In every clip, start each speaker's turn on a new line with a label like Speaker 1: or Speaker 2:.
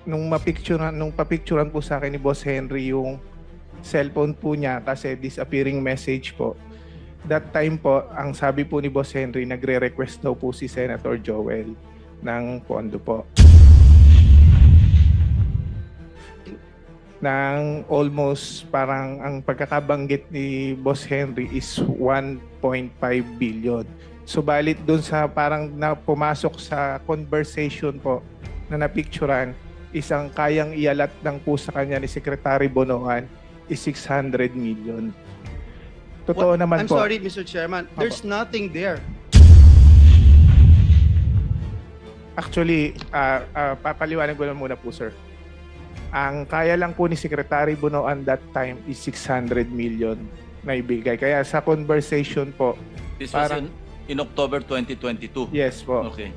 Speaker 1: nung papicturean po sa akin ni Boss Henry yung cellphone po niya kasi disappearing message po. That time po, ang sabi po ni Boss Henry, nagre-request daw po si Senator Joel ng pondo po. Ng almost parang ang pagkakabanggit ni Boss Henry is 1.5 billion. Subalit doon sa parang na pumasok sa conversation po na napicturan, isang kayang ialat ng po sa kanya ni Secretary Bonoan is 600 million. Totoo naman
Speaker 2: I'm
Speaker 1: po.
Speaker 2: sorry, Mr. Chairman. There's nothing there.
Speaker 1: Actually, papaliwanag ko lang muna po, sir. Ang kaya lang po ni Secretary Bonoan that time is 600 million na ibigay. Kaya sa conversation po,
Speaker 3: This was
Speaker 1: parang,
Speaker 3: in October 2022.
Speaker 1: yes po,
Speaker 3: Okay.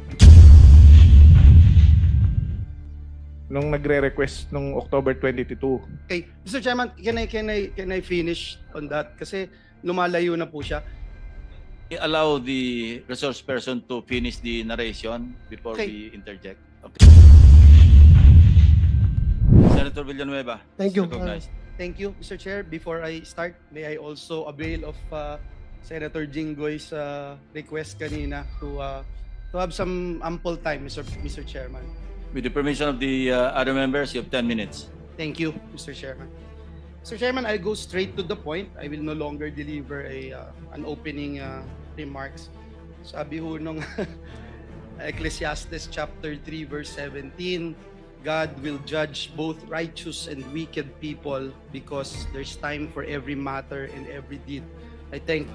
Speaker 1: nung nagre-request nung October 22.
Speaker 2: Okay, Mr. Chairman, can I finish on that? Kasi lumalayo na po siya.
Speaker 3: Allow the resource person to finish the narration before
Speaker 2: Okay.
Speaker 3: we interject. Okay. Senator Villanueva.
Speaker 4: Thank
Speaker 3: is
Speaker 4: you.
Speaker 3: recognized.
Speaker 2: Thank you, Mr. Chair. Before I start, may I also avail of Senator Jinggoy's request kanina to have some ample time, Mr. Chairman.
Speaker 3: With the permission of the other members, you have 10 minutes.
Speaker 2: Thank you, Mr. Chairman. Mr. Chairman, I'll go straight to the point. I will no longer deliver an opening remarks. Sabi ho nung Ecclesiastes chapter 3 verse 17, God will judge both righteous and wicked people because there's time for every matter and every deed. I thank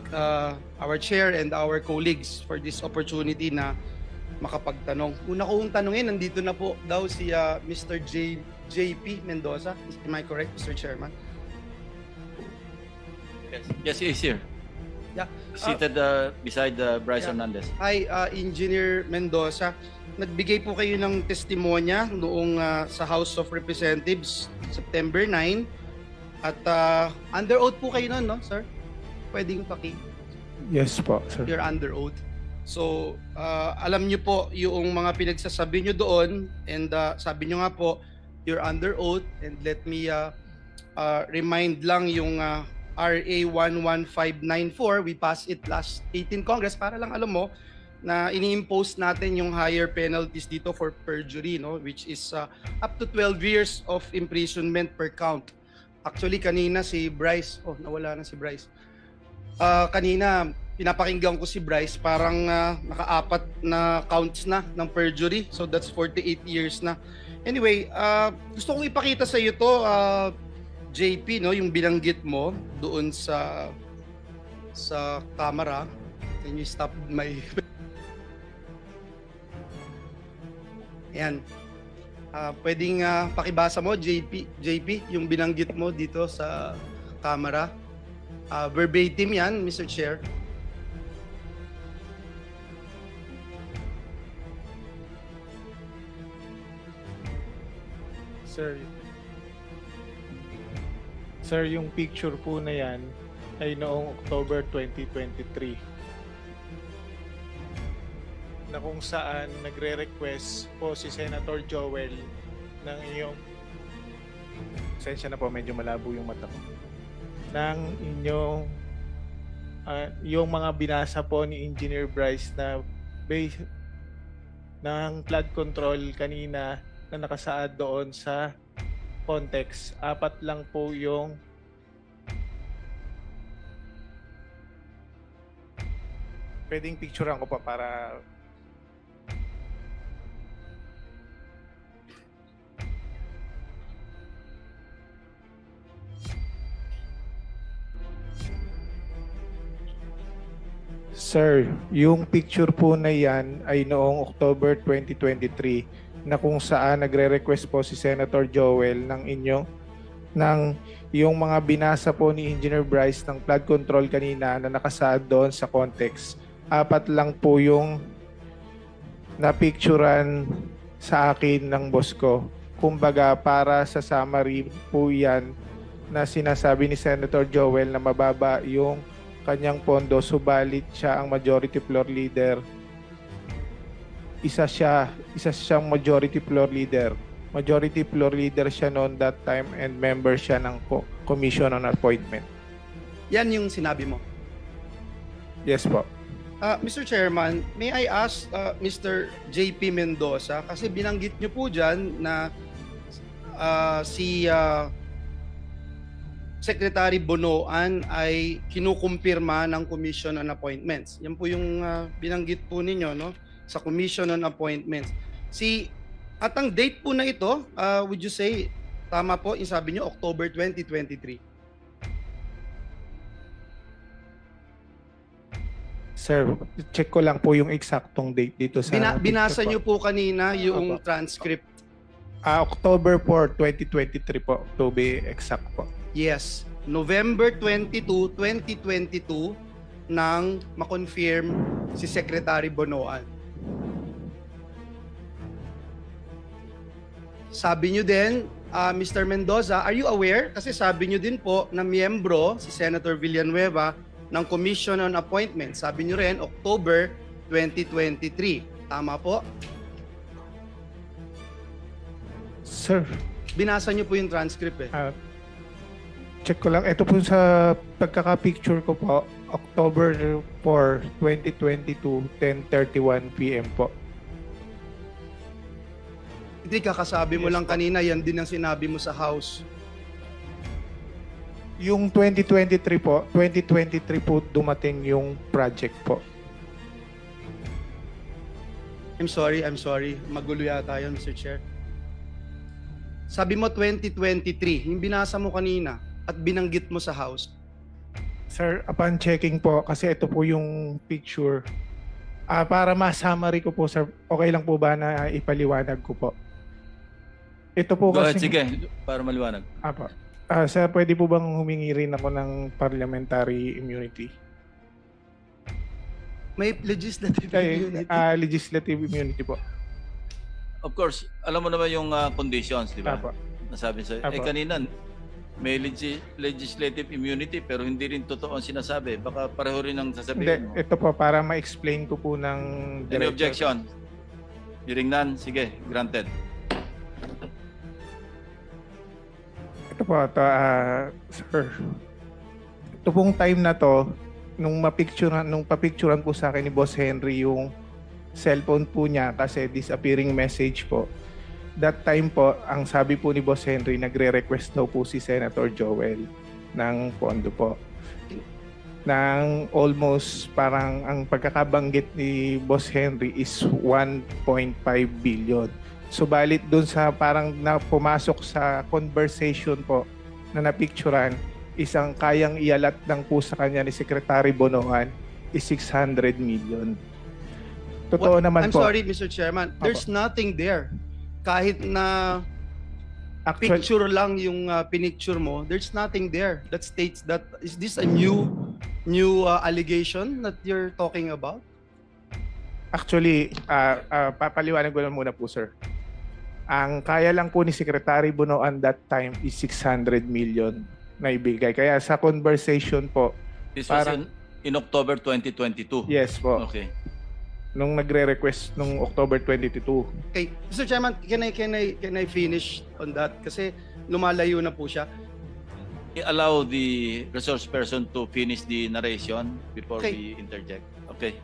Speaker 2: our chair and our colleagues for this opportunity na makapagtanong. Una kong tanungin, nandito na po daw si Mr. JP Mendoza. Am I correct, Mr. Chairman?
Speaker 3: Yes, he is here.
Speaker 2: Yeah.
Speaker 3: Seated beside Bryce
Speaker 2: Yeah.
Speaker 3: Hernandez.
Speaker 2: Hi, Engineer Mendoza. Nagbigay po kayo ng testimonya noong sa House of Representatives September 9 at under oath po kayo noon, no, sir? Pwedeng
Speaker 1: Yes po, sir.
Speaker 2: you're under oath. So, alam niyo po yung mga pinagsasabi niyo doon and sabi niyo nga po, you're under oath and let me remind lang yung RA 11594, we passed it last 18 Congress para lang alam mo na ini-impose natin yung higher penalties dito for perjury, no, which is up to 12 years of imprisonment per count. Actually kanina si Bryce, nawala na si Bryce. Kanina pinapakinggan ko si Bryce, parang naka-apat na counts na ng perjury, so that's 48 years na. Anyway, gusto kong ipakita sa iyo to, JP, no, yung binanggit mo doon sa camera. Can you stop my Ayan. Pwedeng pakibasa mo, JP, yung binanggit mo dito sa camera. Verbatim yan, Mr. Chair.
Speaker 1: Sir, yung picture po na yan ay noong October 2023 na kung saan nagre-request po si Senator Joel ng iyong pasensya na po, medyo malabo yung mata ko ng inyong yung mga binasa po ni Engineer Bryce na base ng flood control kanina na nakasaad doon sa context. Apat lang po yung pwedeng picturean ko pa para Sir, yung picture po na yan ay noong October 2023 na kung saan nagre-request po si Senator Joel ng yung mga binasa po ni Engineer Bryce ng flood control kanina na nakasaad doon sa context. Apat lang po yung napicturan sa akin ng boss ko. Kumbaga para sa summary po yan na sinasabi ni Senator Joel na mababa yung kanyang pondo, subalit siya ang majority floor leader. Isa siyang majority floor leader. Majority floor leader siya noon that time and member siya ng Commission on Appointment.
Speaker 2: Yan yung sinabi mo.
Speaker 1: Yes po.
Speaker 2: Mr. Chairman, may I ask Mr. JP Mendoza, kasi binanggit niyo po dyan na si Secretary Bonoan ay kinukumpirma ng Commission on Appointments. Yan po yung binanggit po ninyo, no? Sa Commission on Appointments. At ang date po na ito, would you say, tama po, yung sabi niyo, October 2023.
Speaker 1: Sir, check ko lang po yung eksaktong date dito sa
Speaker 2: Binasa
Speaker 1: picture
Speaker 2: niyo po kanina yung
Speaker 1: Opo.
Speaker 2: transcript.
Speaker 1: October 4, 2023 po, to be exact po.
Speaker 2: Yes, November 22, 2022 nang ma-confirm si Secretary Bonoan. Sabi nyo din, Mr. Mendoza, are you aware? Kasi sabi nyo din po na miyembro si Senator Villanueva ng Commission on Appointments. Sabi nyo rin, October 2023. Tama po?
Speaker 1: Sir,
Speaker 2: Binasa nyo po yung transcript eh.
Speaker 1: check ko lang. Ito po sa pagkaka-picture ko po, October 4, 2022, 10:31 PM po.
Speaker 2: Hindi, kakasabi mo
Speaker 1: Yes
Speaker 2: lang
Speaker 1: po.
Speaker 2: kanina, yan din ang sinabi mo sa House.
Speaker 1: Yung 2023 po, 2023 po dumating yung project po.
Speaker 2: I'm sorry. Magulo yata yun, Mr. Chair. Sabi mo 2023, yung binasa mo kanina at binanggit mo sa House.
Speaker 1: Sir, upon checking po, kasi ito po yung picture. Para ma-summary ko po, sir, okay lang po ba na ipaliwanag ko po? Ito po
Speaker 3: Go ahead,
Speaker 1: kasi...
Speaker 3: sige, para maliwanag.
Speaker 1: Apo. Sir, pwede po bang humingi rin ako ng parliamentary immunity?
Speaker 2: May legislative
Speaker 1: Ay,
Speaker 2: immunity.
Speaker 1: legislative immunity po.
Speaker 3: Of course, alam mo naman yung conditions, di ba?
Speaker 1: Apo.
Speaker 3: Nasabi sa
Speaker 1: Apo.
Speaker 3: kanina may legislative immunity pero hindi rin totoo ang sinasabi. Baka pareho rin ang sasabihin mo.
Speaker 1: Hindi, ito po para ma-explain ko po ng
Speaker 3: Any
Speaker 1: diretso.
Speaker 3: objection? Hearing none, sige, granted.
Speaker 1: Ito po, sir. Ito pong time na to, nung papicturean po sa akin ni Boss Henry yung cellphone po niya kasi disappearing message po. That time po, ang sabi po ni Boss Henry, nagre-request daw po si Senator Joel ng pondo po. Nang almost parang ang pagkakabanggit ni Boss Henry is 1.5 billion. Subalit dun sa parang pumasok sa conversation po na napicturan, isang kayang ialat ng po sa kanya ni Secretary Bonoan is 600 million. Totoo naman
Speaker 2: I'm
Speaker 1: po.
Speaker 2: sorry, Mr. Chairman. There's nothing there. Kahit na
Speaker 1: Actually,
Speaker 2: picture lang yung pinicture mo, there's nothing there that states that. Is this a new allegation that you're talking about?
Speaker 1: Actually, papaliwanag ko lang muna po, sir. Ang kaya lang po ni Secretary Bonoan that time is 600 million na ibigay. Kaya sa conversation po,
Speaker 3: This was
Speaker 1: Parang-
Speaker 3: in October 2022.
Speaker 1: yes po,
Speaker 3: Okay.
Speaker 1: nung nagre-request nung October 22.
Speaker 2: Okay, Mr. Chairman, can I finish on that? Kasi lumalayo na po siya.
Speaker 3: Allow the resource person to finish the narration before
Speaker 2: Okay.
Speaker 3: we interject. Okay.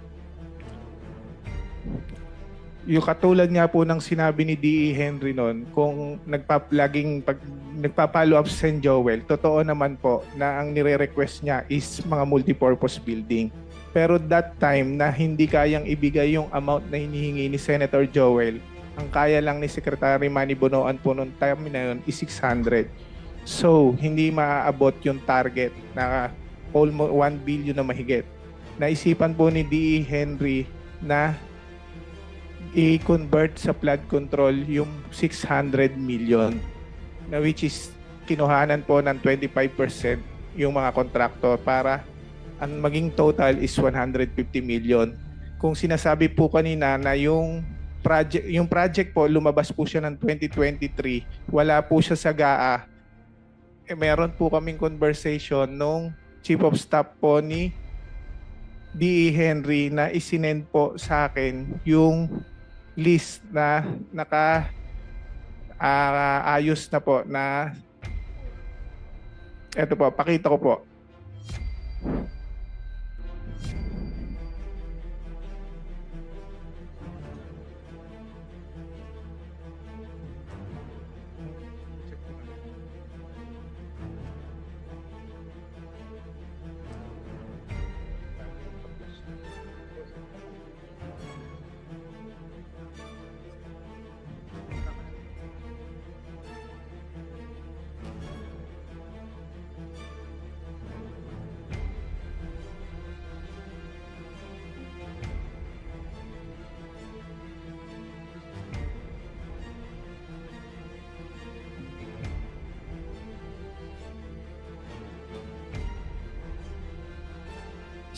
Speaker 1: Yung katulad nga po ng sinabi ni D.E. Henry noon, kung nagpa-follow up sa St. Joel, totoo naman po na ang nire-request niya is mga multipurpose building. Pero that time na hindi kayang ibigay yung amount na hinihingi ni Senator Joel, ang kaya lang ni Secretary Manny Bonoan po noong time na yun is 600. So, hindi maaabot yung target na almost 1 billion na mahigit. Naisipan po ni D.E. Henry na i-convert sa flood control yung 600 million na which is kinuhanan po ng 25% yung mga kontraktor para ang maging total is 150 million. Kung sinasabi po kanina na yung project po lumabas po siya ng 2023, wala po siya sa GAA. Meron po kaming conversation nung Chief of Staff po ni D.E. Henry na isinend po sa akin yung list na ayos na po na eto po, pakita ko po.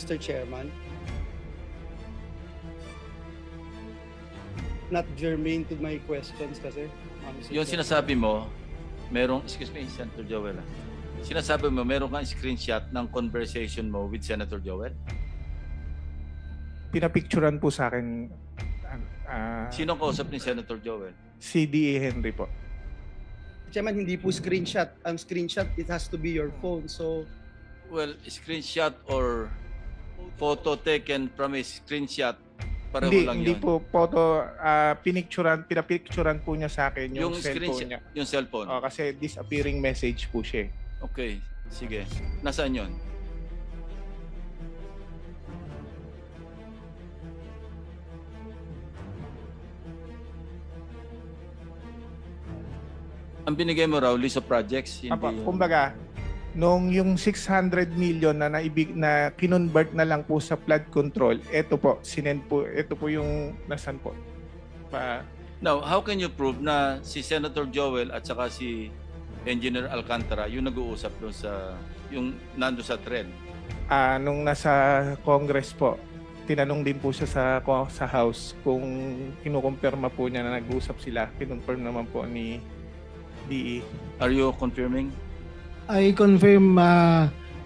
Speaker 2: Mr. Chairman. Not germane to my questions kasi. Mr.
Speaker 3: Yung
Speaker 2: Chairman.
Speaker 3: sinasabi mo, excuse me, Senator Joel. Sinasabi mo, meron kang screenshot ng conversation mo with Senator Joel?
Speaker 1: Pinapicturan po sa akin
Speaker 3: Sino ang kausap ni Senator Joel?
Speaker 1: CDA Henry po.
Speaker 2: Chairman, hindi po screenshot. Ang screenshot, it has to be your phone. So,
Speaker 3: Well, screenshot or photo taken from a screenshot, pareho lang
Speaker 1: Hindi
Speaker 3: yun.
Speaker 1: po photo, pinapicturan po niya sa akin yung cellphone
Speaker 3: screenshot,
Speaker 1: niya.
Speaker 3: yung cellphone.
Speaker 1: Kasi disappearing message po siya.
Speaker 3: Okay, sige. Nasaan yun? Ang binigay mo raw, list of projects, hindi
Speaker 1: Apa,
Speaker 3: yun.
Speaker 1: kumbaga, nung yung 600 million na kinonvert na lang po sa flood control, ito po, sinend po, ito po yung nasan po.
Speaker 3: Now, how can you prove na si Senator Joel at saka si Engineer Alcantara yung nag-uusap doon sa, yung nando sa thread?
Speaker 1: Nung nasa Congress po, tinanong din po siya sa House kung kinukumpirma po niya na nag-uusap sila. Kinonfirm naman po ni DE.
Speaker 3: Are you confirming?
Speaker 4: I confirm,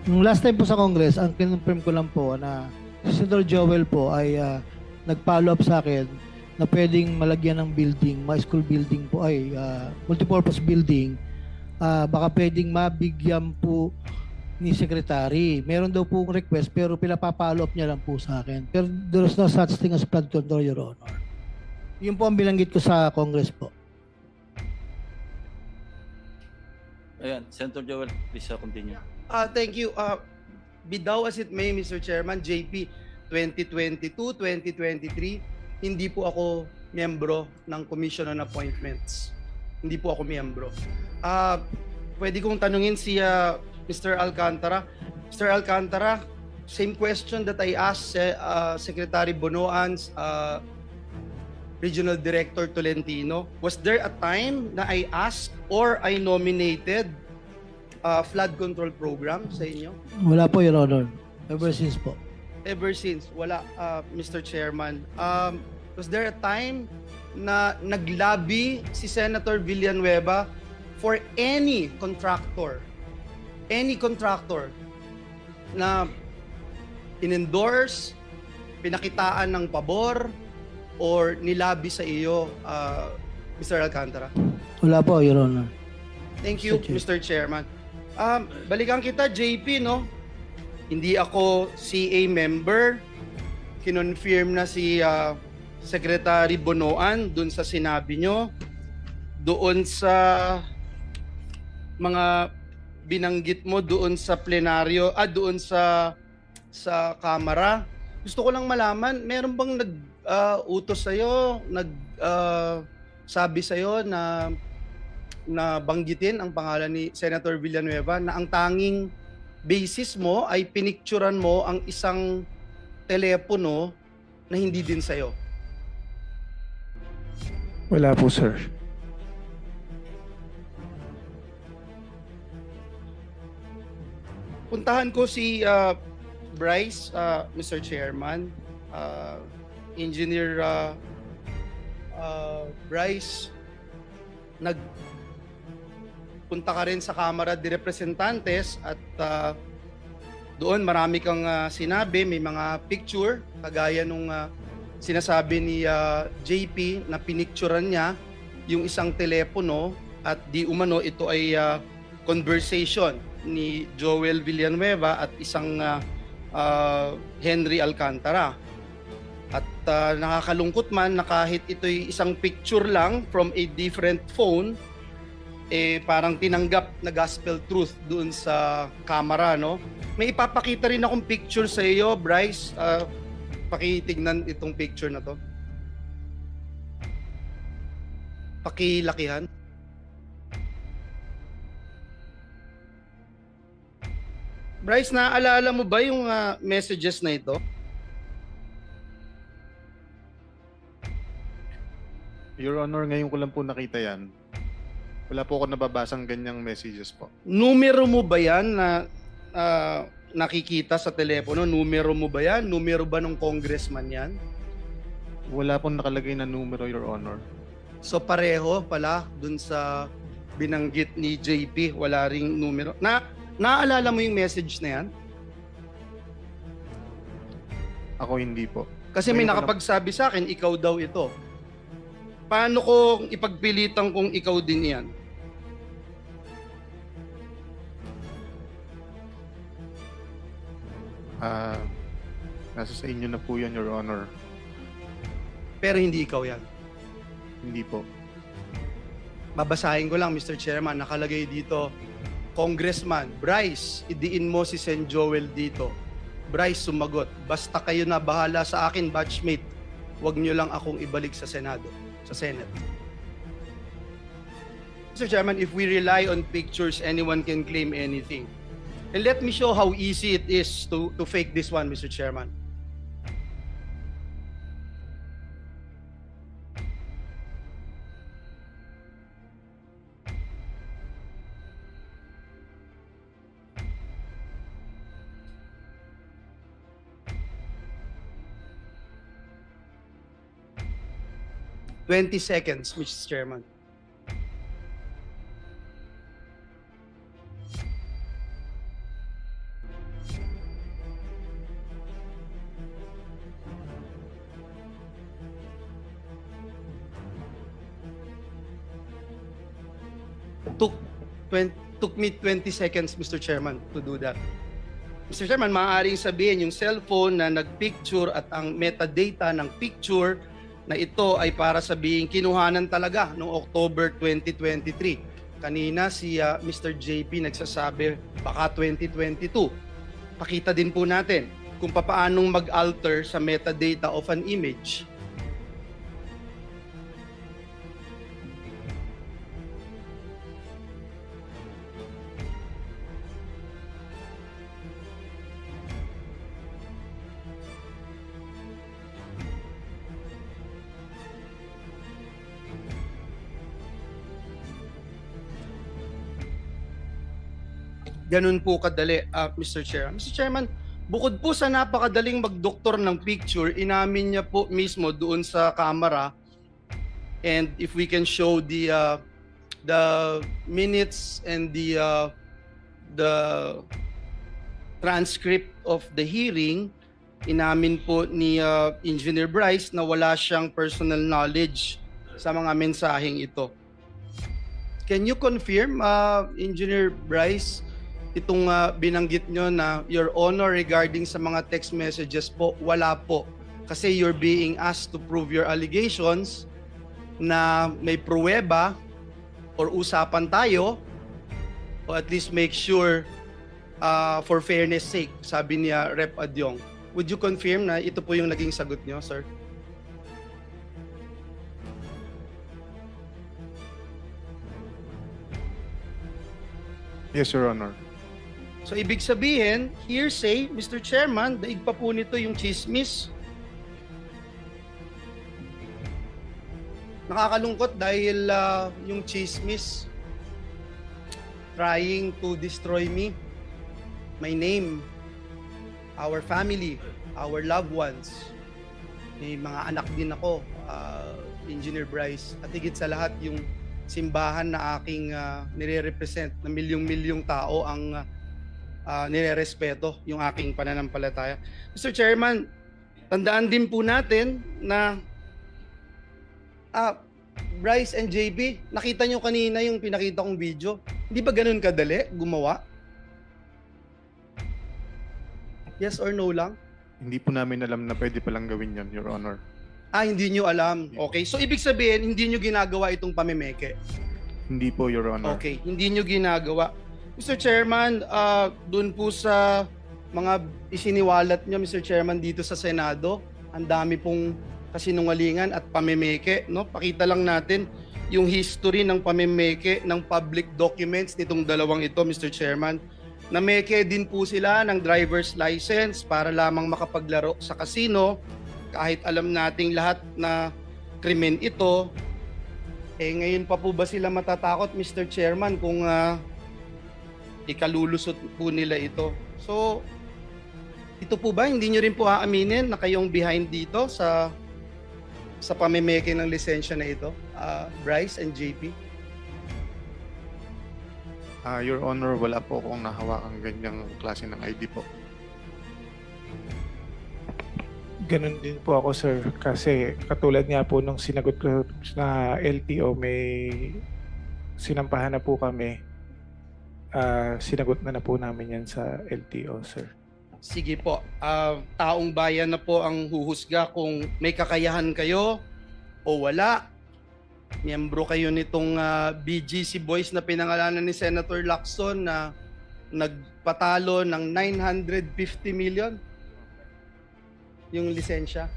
Speaker 4: nung last time po sa Congress, ang kinonfirm ko lang po na si Senator Joel po ay nag-follow up sa akin na pwedeng malagyan ng building, mga school building po ay multipurpose building, baka pwedeng mabigyan po ni Secretary. Meron daw po request pero pinapapollow up niya lang po sa akin. Pero there is no such thing as flood control, Your Honor. Yun po ang bilanggit ko sa Congress po.
Speaker 3: Ayan, Senator Joel, please continue.
Speaker 2: thank you. Be thou as it may, Mr. Chairman, JP, 2022, 2023, hindi po ako miyembro ng Commission on Appointments. Hindi po ako miyembro. Pwede kong tanungin si Mr. Alcantara. Mr. Alcantara, same question that I asked Secretary Bonoan's Regional Director Tolentino. Was there a time na I asked or I nominated flood control program sa inyo?
Speaker 4: Wala po, Your Honor. Ever since po.
Speaker 2: Ever since, wala, Mr. Chairman. Was there a time na naglabi si Senator Villanueva for any contractor na in-endorse, pinakitaan ng pabor, or nilabi sa iyo, Mr. Alcantara?
Speaker 4: Wala po, Your Honor.
Speaker 2: Thank you, Mr. Chairman. Balikan kita, JP, no? Hindi ako CA member. Kinonfirm na si Secretary Bonoan doon sa sinabi nyo. Doon sa mga binanggit mo doon sa plenaryo, doon sa Kamara. Gusto ko lang malaman, meron bang utos sa'yo, sabi sa'yo na banggitin ang pangalan ni Senator Villanueva na ang tanging basis mo ay pinicturan mo ang isang telepono na hindi din sa'yo?
Speaker 1: Wala po, sir.
Speaker 2: Puntahan ko si Bryce, Mr. Chairman. Engineer Bryce, nagpunta ka rin sa Kamara de Representantes at doon marami kang sinabi, may mga picture kagaya nung sinasabi ni JP na pinicturan niya yung isang telepono at di umano ito ay conversation ni Joel Villanueva at isang Henry Alcantara. At nakakalungkot man na kahit ito'y isang picture lang from a different phone, parang tinanggap na gospel truth doon sa camera, no? May ipapakita rin akong picture sa iyo, Bryce. Pakitignan itong picture na to. Pakilakihan. Bryce, naaalala mo ba yung messages na ito?
Speaker 1: Your Honor, ngayon ko lang po nakita yan. Wala po ako nababasang ganyang messages po.
Speaker 2: Numero mo ba yan na nakikita sa telepono? Numero mo ba yan? Numero ba ng congressman yan?
Speaker 1: Wala pong nakalagay na numero, Your Honor.
Speaker 2: So pareho pala dun sa binanggit ni JP, wala ring numero. Naaalala mo yung message na yan?
Speaker 1: Ako hindi po.
Speaker 2: Kasi may
Speaker 1: Ngayon ko
Speaker 2: nakapagsabi sa akin, ikaw daw ito. Paano kung ipagpilitan kung ikaw din yan?
Speaker 1: Nasa sa inyo na po yan, Your Honor.
Speaker 2: Pero hindi ikaw yan.
Speaker 1: Hindi po.
Speaker 2: Babasahin ko lang, Mr. Chairman, nakalagay dito, Congressman, Bryce, idiin mo si Sen Joel dito. Bryce sumagot, basta kayo na bahala sa akin, batchmate. Huwag nyo lang akong ibalik sa Senado, sa Senate. Mr. Chairman, if we rely on pictures, anyone can claim anything. And let me show how easy it is to fake this one, Mr. Chairman. "20 seconds, Mr. Chairman." Took me 20 seconds, Mr. Chairman, to do that. Mr. Chairman, maaaring sabihin yung cellphone na nagpicture at ang metadata ng picture na ito ay para sabihin kinuhanan talaga noong October 2023. Kanina si Mr. JP nagsasabi baka 2022. Pakita din po natin kung paanong mag-alter sa metadata of an image. Ganun po kadali, Mr. Chair. Mr. Chairman, bukod po sa napakadaling magdoktor ng picture, inamin niya po mismo doon sa camera, and if we can show the minutes and the transcript of the hearing, inamin po ni Engineer Bryce na wala siyang personal knowledge sa mga mensaheng ito. Can you confirm, Engineer Bryce, itong binanggit nyo na Your Honor regarding sa mga text messages po, wala po. Kasi you're being asked to prove your allegations na may pruweba or usapan tayo, o at least make sure for fairness sake, sabi niya Rep. Adyong. Would you confirm na ito po yung naging sagot nyo, sir?
Speaker 1: Yes, Your Honor.
Speaker 2: So ibig sabihin, hearsay, Mr. Chairman, daig pa po nito yung chismis. Nakakalungkot dahil yung chismis trying to destroy me, my name, our family, our loved ones. May mga anak din ako, Engineer Bryce, at higit sa lahat yung simbahan na aking nire-represent na milyong-milyong tao ang nire-respeto yung aking pananampalataya. Mr. Chairman, tandaan din po natin na Bryce and JB, nakita nyo kanina yung pinakita kong video. Hindi ba ganun kadali gumawa? Yes or no lang?
Speaker 1: Hindi po namin alam na pwede palang gawin yon, Your Honor.
Speaker 2: Ah, hindi nyo alam. Okay. So, ibig sabihin, hindi nyo ginagawa itong pamimeke.
Speaker 1: Hindi po, Your Honor.
Speaker 2: Okay. Hindi nyo ginagawa. Mr. Chairman, dun po sa mga isiniwalat nyo, Mr. Chairman, dito sa Senado, ang dami pong kasinungalingan at pamimeke. No? Pakita lang natin yung history ng pamimeke ng public documents nitong dalawang ito, Mr. Chairman. Nameke din po sila ng driver's license para lamang makapaglaro sa casino. Kahit alam nating lahat na krimen ito, ngayon pa po ba sila matatakot, Mr. Chairman, kung ikalulusot po nila ito? So, ito po ba, hindi nyo rin po aaminin na kayong behind dito sa pamimeke ng lisensya na ito, Bryce and JP?
Speaker 1: Your Honor, wala po akong nahawakang ganyang klase ng ID po. Ganun din po ako, sir. Kasi katulad nga po nung sinagot ko na LTO, may sinampahan na po kami. Sinagot na po namin yan sa LTO, sir.
Speaker 2: Sige po, taong bayan na po ang huhusga kung may kakayahan kayo o wala. Miyembro kayo nitong BGC Boys na pinangalanan ni Senator Lacson na nagpatalo ng 950 million yung lisensya.